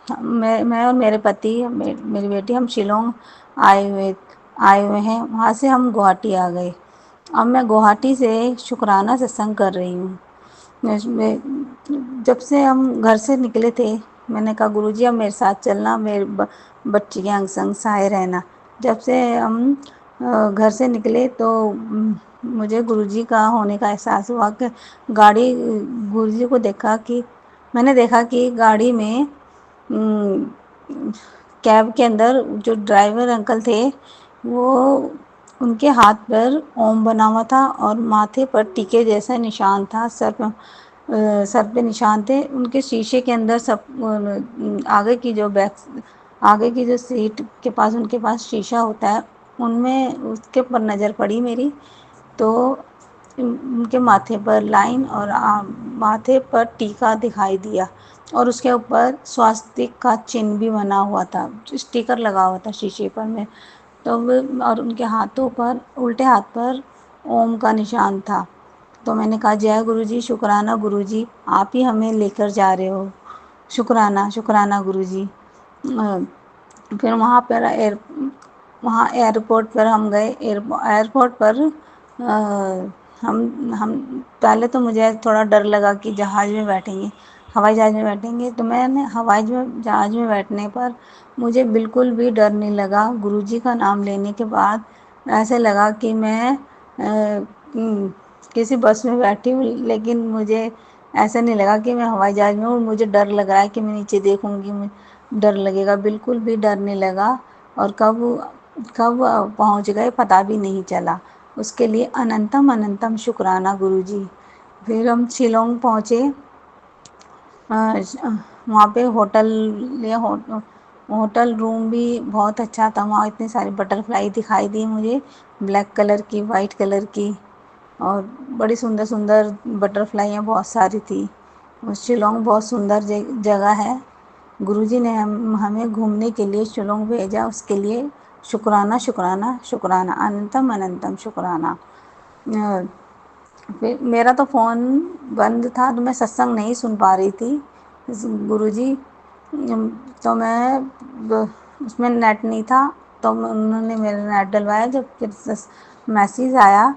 मैं और मेरे पति, मेरी बेटी, हम शिलोंग आए हुए हैं। वहाँ से हम गुवाहाटी आ गए। अब मैं गुवाहाटी से शुक्राना सत्संग कर रही हूँ। जब से हम घर से निकले थे, मैंने कहा गुरुजी अब मेरे साथ चलना, मेरे बच्ची के अंग संग सहाय रहना। जब से हम घर से निकले तो मुझे गुरुजी का होने का एहसास हुआ कि गुरुजी को मैंने देखा कि गाड़ी में कैब के अंदर जो ड्राइवर अंकल थे, वो उनके हाथ पर ओम बना हुआ था और माथे पर टीके जैसा निशान था, सर पे निशान थे। उनके शीशे के अंदर आगे की जो सीट के पास उनके पास शीशा होता है, उनमें उसके ऊपर नज़र पड़ी मेरी, तो उनके माथे पर लाइन और माथे पर टीका दिखाई दिया और उसके ऊपर स्वास्तिक का चिन्ह भी बना हुआ था, स्टिकर लगा हुआ था शीशे पर में। तो और उनके हाथों पर, उल्टे हाथ पर ओम का निशान था। तो मैंने कहा जय गुरुजी, शुक्राना गुरुजी, आप ही हमें लेकर जा रहे हो। शुक्राना शुक्राना गुरुजी। फिर वहाँ एयरपोर्ट पर हम गए। एयरपोर्ट पर हम पहले तो मुझे थोड़ा डर लगा कि जहाज़ में बैठेंगे, हवाई जहाज़ में बैठेंगे, तो मैंने जहाज़ में बैठने पर मुझे बिल्कुल भी डर नहीं लगा। गुरुजी का नाम लेने के बाद ऐसे लगा कि मैं किसी बस में बैठी हूँ, लेकिन मुझे ऐसा नहीं लगा कि मैं हवाई जहाज़ में हूँ। मुझे डर लग रहा है कि मैं नीचे देखूँगी, डर लगेगा, बिल्कुल भी डर नहीं लगा। और कब कब पहुँच गए पता भी नहीं चला। उसके लिए अनंतम अनंतम शुक्राना गुरुजी। फिर हम शिलोंग पहुँचे। वहाँ पे होटल रूम भी बहुत अच्छा था। वहाँ इतनी सारी बटरफ्लाई दिखाई दी मुझे, ब्लैक कलर की, वाइट कलर की, और बड़ी सुंदर सुंदर बटरफ्लाइयाँ बहुत सारी थी। शिलोंग बहुत सुंदर जगह है। गुरुजी ने हमें घूमने के लिए शिलोंग भेजा, उसके लिए शुक्राना शुक्राना शुक्राना, अनंतम अनंतम शुक्राना। फिर मेरा तो फ़ोन बंद था, तो मैं सत्संग नहीं सुन पा रही थी। गुरुजी तो उसमें नेट नहीं था, तो उन्होंने मेरा नेट डलवाया। जब फिर मैसेज आया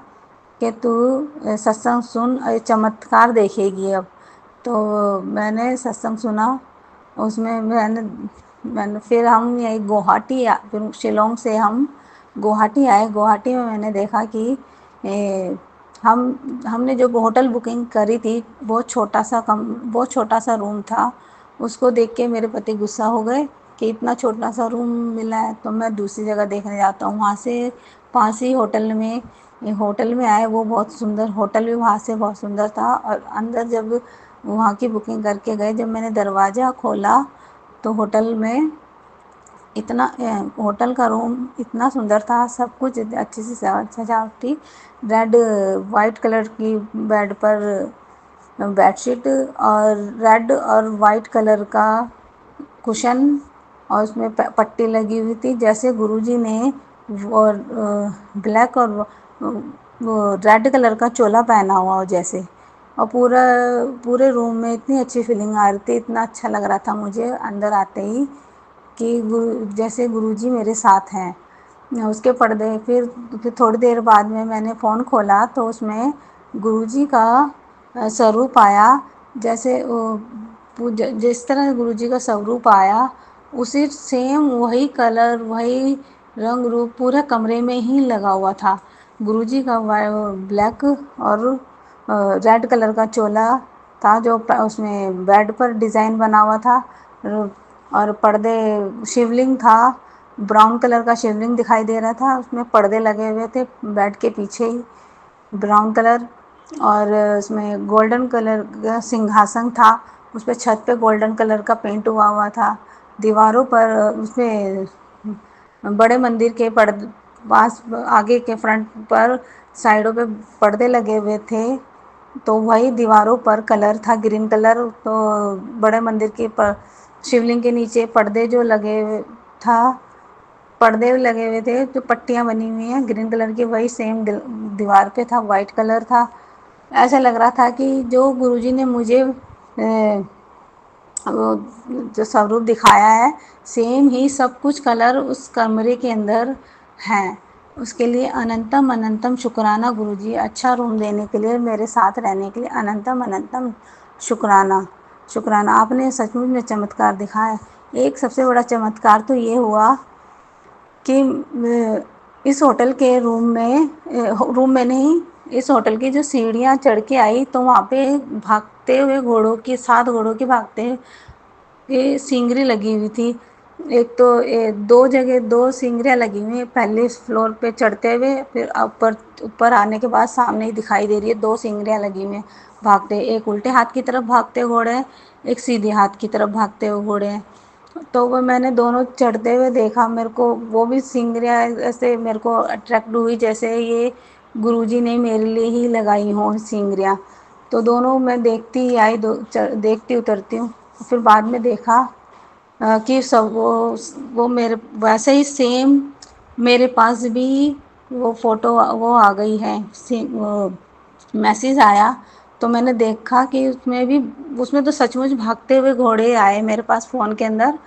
कि तू सत्संग सुन, चमत्कार देखेगी अब। तो मैंने सत्संग सुना। उसमें मैंने फिर हम यही फिर शिलोंग से हम गुवाहाटी आए। गुवाहाटी में मैंने देखा कि हमने जो होटल बुकिंग करी थी, बहुत छोटा सा रूम था। उसको देख के मेरे पति गुस्सा हो गए कि इतना छोटा सा रूम मिला है, तो मैं दूसरी जगह देखने जाता हूँ। वहाँ से पास ही होटल में आए। वो बहुत सुंदर होटल भी वहाँ से बहुत सुंदर था। और अंदर जब वहाँ की बुकिंग करके गए, जब मैंने दरवाज़ा खोला तो होटल का रूम इतना सुंदर था। सब कुछ अच्छे से सजावट थी। रेड वाइट कलर की बेड पर बेडशीट, और रेड और वाइट कलर का कुशन, और उसमें पट्टी लगी हुई थी, जैसे गुरुजी ने वो ब्लैक और वो रेड कलर का चोला पहना हुआ हो जैसे। और पूरे रूम में इतनी अच्छी फीलिंग आ रही थी, इतना अच्छा लग रहा था मुझे अंदर आते ही कि जैसे गुरुजी मेरे साथ हैं। उसके पर्दे फिर थोड़ी देर बाद में मैंने फ़ोन खोला तो उसमें गुरुजी का स्वरूप आया। जैसे जिस तरह गुरुजी का स्वरूप आया, उसी सेम वही कलर, वही रंग रूप पूरे कमरे में ही लगा हुआ था। गुरुजी का ब्लैक और रेड कलर का चोला था, जो उसमें बेड पर डिज़ाइन बना हुआ था। और पर्दे, शिवलिंग था, ब्राउन कलर का शिवलिंग दिखाई दे रहा था। उसमें पर्दे लगे हुए थे बेड के पीछे ही, ब्राउन कलर। और उसमें गोल्डन कलर का सिंहासन था, उस पर छत पे गोल्डन कलर का पेंट हुआ था। दीवारों पर उसमें बड़े मंदिर के पास आगे के फ्रंट पर साइडों पे पर्दे लगे हुए थे, तो वही दीवारों पर कलर था ग्रीन कलर। तो बड़े मंदिर के शिवलिंग के नीचे पर्दे लगे हुए थे, जो पट्टियाँ बनी हुई हैं ग्रीन कलर की, वही सेम दीवार पे था, वाइट कलर था। ऐसा लग रहा था कि जो गुरुजी ने मुझे वो जो स्वरूप दिखाया है, सेम ही सब कुछ कलर उस कमरे के अंदर हैं। उसके लिए अनंतम अनंतम शुक्राना गुरुजी, अच्छा रूम देने के लिए, मेरे साथ रहने के लिए अनंतम अनंतम शुक्राना शुक्राना। आपने सचमुच में चमत्कार दिखाया। एक सबसे बड़ा चमत्कार तो ये हुआ कि इस होटल के रूम में नहीं, इस होटल की जो सीढ़ियाँ चढ़ के आई, तो वहाँ पे भागते हुए घोड़ों की, 7 घोड़ों की भागते ये सींगरी लगी हुई थी। एक तो दो जगह 2 सींगरियाँ लगी हुई हैं पहले फ्लोर पे चढ़ते हुए, फिर ऊपर आने के बाद सामने ही दिखाई दे रही है 2 सींगरियाँ लगी हुई हैं भागते। एक उल्टे हाथ की तरफ भागते घोड़े हैं, एक सीधे हाथ की तरफ भागते हुए घोड़े हैं। तो वो मैंने दोनों चढ़ते हुए देखा। मेरे को वो भी सींगरियाँ ऐसे मेरे को अट्रैक्ट हुई, जैसे ये गुरुजी ने मेरे लिए ही लगाई हों सींगरियाँ। तो दोनों मैं देखती ही आई, देखती उतरती हूँ। फिर बाद में देखा कि सब वो मेरे वैसे ही सेम मेरे पास भी वो फ़ोटो वो आ गई है, वो मैसेज आया। तो मैंने देखा कि उसमें तो सचमुच भागते हुए घोड़े आए मेरे पास फ़ोन के अंदर।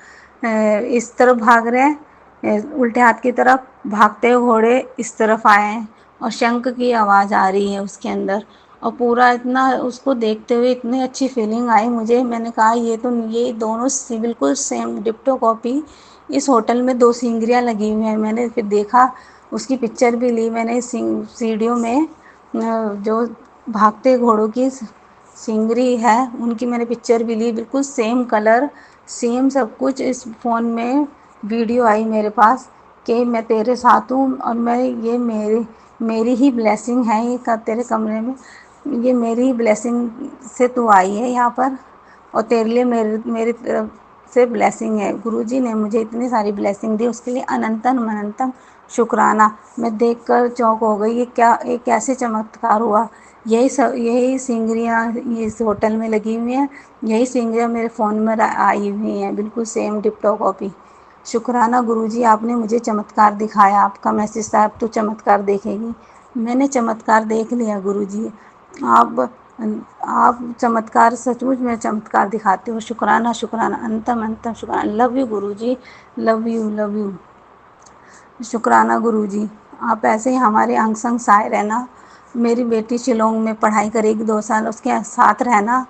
इस तरफ भाग रहे हैं, उल्टे हाथ की तरफ भागते हुए घोड़े इस तरफ आए हैं और शंख की आवाज़ आ रही है उसके अंदर। और पूरा इतना उसको देखते हुए इतनी अच्छी फीलिंग आई मुझे, मैंने कहा ये दोनों बिल्कुल सेम डिप्टो कॉपी। इस होटल में 2 सिंगरियाँ लगी हुई हैं। मैंने फिर देखा, उसकी पिक्चर भी ली मैंने सीढ़ियों में, जो भागते घोड़ों की सिंगरी है उनकी मैंने पिक्चर भी ली, बिल्कुल सेम कलर, सेम सब कुछ। इस फ़ोन में वीडियो आई मेरे पास कि मैं तेरे साथ हूँ और मैं ये मेरी ही ब्लेसिंग है ये तेरे कमरे में, ये मेरी ही ब्लेसिंग से तू आई है यहाँ पर और तेरे लिए मेरी तरफ से ब्लेसिंग है। गुरुजी ने मुझे इतनी सारी ब्लेसिंग दी, उसके लिए अनंतम अनंतम शुक्राना। मैं देखकर चौंक हो गई, ये कैसे चमत्कार हुआ। यही सिंगरियाँ इस होटल में लगी हुई हैं, यही सिंगरियाँ मेरे फ़ोन में आई हुई हैं, बिल्कुल सेम डिप्टो कॉपी। शुक्राना गुरुजी, आपने मुझे चमत्कार दिखाया। आपका मैसेज था अब तू चमत्कार देखेगी। मैंने चमत्कार देख लिया गुरुजी। आप आप चमत्कार, सचमुच में चमत्कार दिखाते हो। शुक्राना शुक्राना, अनंतम अनंतम शुक्राना। Love you Guruji, love you love you. शुक्राना गुरुजी, आप ऐसे ही हमारे अंग संग सहाय रहना। मेरी बेटी शिलोंग में पढ़ाई करेगी 2 साल, उसके साथ रहना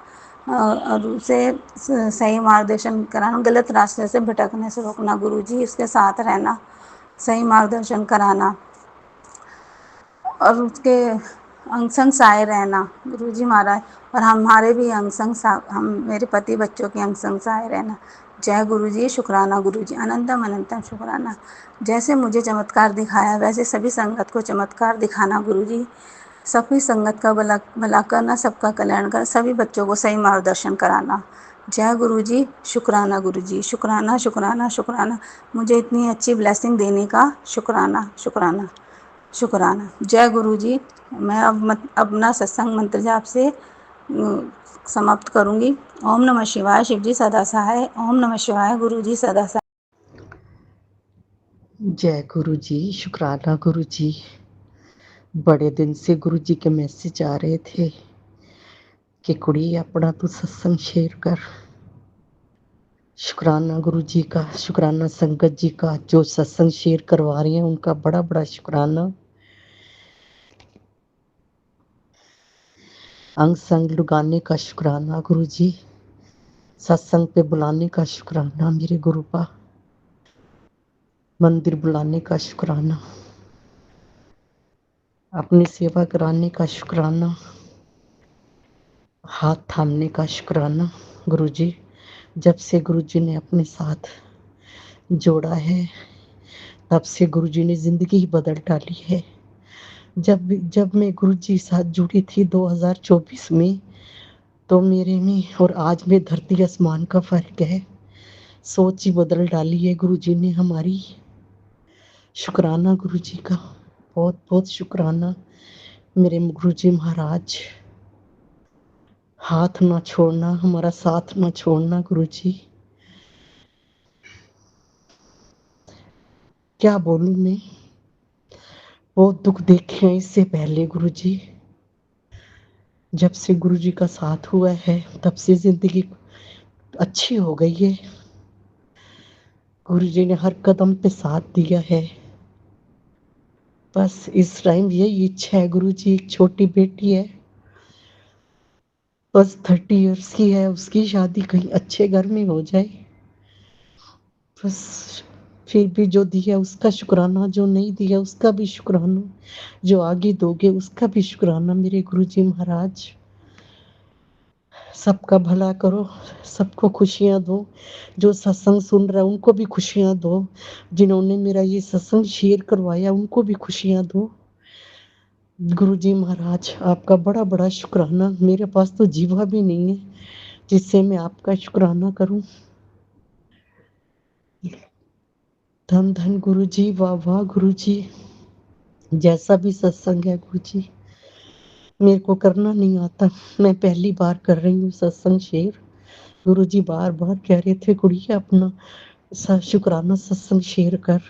और उसे सही मार्गदर्शन कराना, गलत रास्ते से भटकने से रोकना गुरुजी, उसके साथ रहना, सही मार्गदर्शन कराना और उसके अंग संग सहाय रहना गुरुजी महाराज। और हमारे भी अंग संग हम मेरे पति बच्चों के अंग संग सहाय रहना। जय गुरुजी, शुक्राना गुरुजी, अनंतम अनंतम शुक्राना। जैसे मुझे चमत्कार दिखाया वैसे सभी संगत को चमत्कार दिखाना गुरुजी। सभी संगत का भला करना, सबका कल्याण करना, सभी बच्चों को सही मार्गदर्शन कराना। जय गुरुजी, शुक्राना गुरुजी, शुक्राना शुक्राना शुक्राना। मुझे इतनी अच्छी ब्लेसिंग देने का शुक्राना शुक्राना शुक्राना। जय गुरुजी। मैं अब अपना सत्संग मंत्र जाप से समाप्त करूँगी। ओम नमः शिवाय, शिवजी सदा सहाय। ओम नमः शिवाय, गुरुजी सदा सहाय। जय गुरु जी, शुक्राना गुरु जी। बड़े दिन से गुरु जी के मैसेज आ रहे थे कि कुड़ी अपना तू सत्संग शेयर कर। शुक्राना गुरु जी का, शुक्राना संगत जी का जो सत्संग शेयर करवा रही हैं उनका बड़ा बड़ा शुक्राना। अंग संग लुगाने का शुक्राना गुरु जी, सत्संग पे बुलाने का शुक्राना मेरे गुरु का, मंदिर बुलाने का शुक्राना, अपनी सेवा कराने का शुक्राना, हाथ थामने का शुक्राना गुरु जी। जब से गुरु जी ने अपने साथ जोड़ा है तब से गुरु जी ने जिंदगी ही बदल डाली है। जब मैं गुरु जी साथ जुड़ी थी 2024 में, तो मेरे में और आज में धरती आसमान का फर्क है। सोच ही बदल डाली है गुरु जी ने हमारी। शुक्राना गुरु जी का, बहुत बहुत शुक्राना मेरे गुरु जी महाराज। हाथ ना छोड़ना, हमारा साथ ना छोड़ना गुरु जी। क्या बोलूं मैं, बहुत दुख देखे हैं इससे पहले गुरु जी। जब से गुरु जी का साथ हुआ है तब से जिंदगी अच्छी हो गई है। गुरु जी ने हर कदम पे साथ दिया है। बस इस टाइम यही इच्छा है गुरु जी, एक छोटी बेटी है, बस 30 इयर्स की है, उसकी शादी कहीं अच्छे घर में हो जाए बस। फिर भी जो दिया उसका शुक्राना, जो नहीं दिया उसका भी शुक्राना, जो आगे दोगे उसका भी शुक्राना मेरे गुरु जी महाराज। सबका भला करो, सबको खुशियाँ दो। जो सत्संग सुन रहा है उनको भी खुशियाँ दो। जिन्होंने मेरा ये सत्संग शेयर करवाया उनको भी खुशियाँ दो। गुरु जी महाराज आपका बड़ा बड़ा शुक्राना। मेरे पास तो जीवा भी नहीं है जिससे मैं आपका शुक्राना करूं। धन धन गुरु जी, वाह वाह गुरु जी। जैसा भी सत्संग है गुरु जी, मेरे को करना नहीं आता, मैं पहली बार कर रही हूँ सत्संग शेयर। गुरु जी बार बार कह रहे थे कुड़िया अपना शुक्राना सत्संग शेयर कर।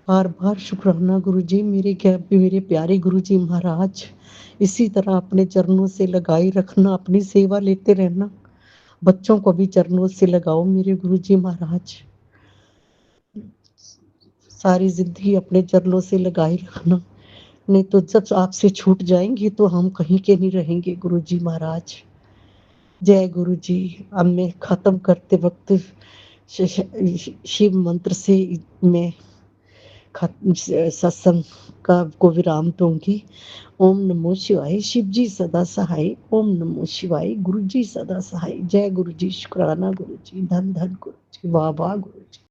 बार बार शुक्राना गुरु जी। मेरे प्यारे गुरु जी महाराज, इसी तरह अपने चरणों से लगाई रखना, अपनी सेवा लेते रहना। बच्चों को भी चरणों से लगाओ मेरे गुरुजी महाराज। सारी ज़िंदगी अपने चरणों से लगाए रखना, नहीं तो जब आपसे छूट जाएँगे तो हम कहीं के नहीं रहेंगे गुरुजी महाराज। जय गुरुजी। अब मैं ख़त्म करते वक़्त श श शिव मंत्र से मैं सत्संग का को विराम दूँगी। ओम नमो शिवाय, शिव जी सदा सहाय। ओम नमो शिवाय, गुरु जी सदा सहाय। जय गुरु जी, शुक्राना गुरु जी, धन धन गुरु जी, वाह वाह गुरु जी।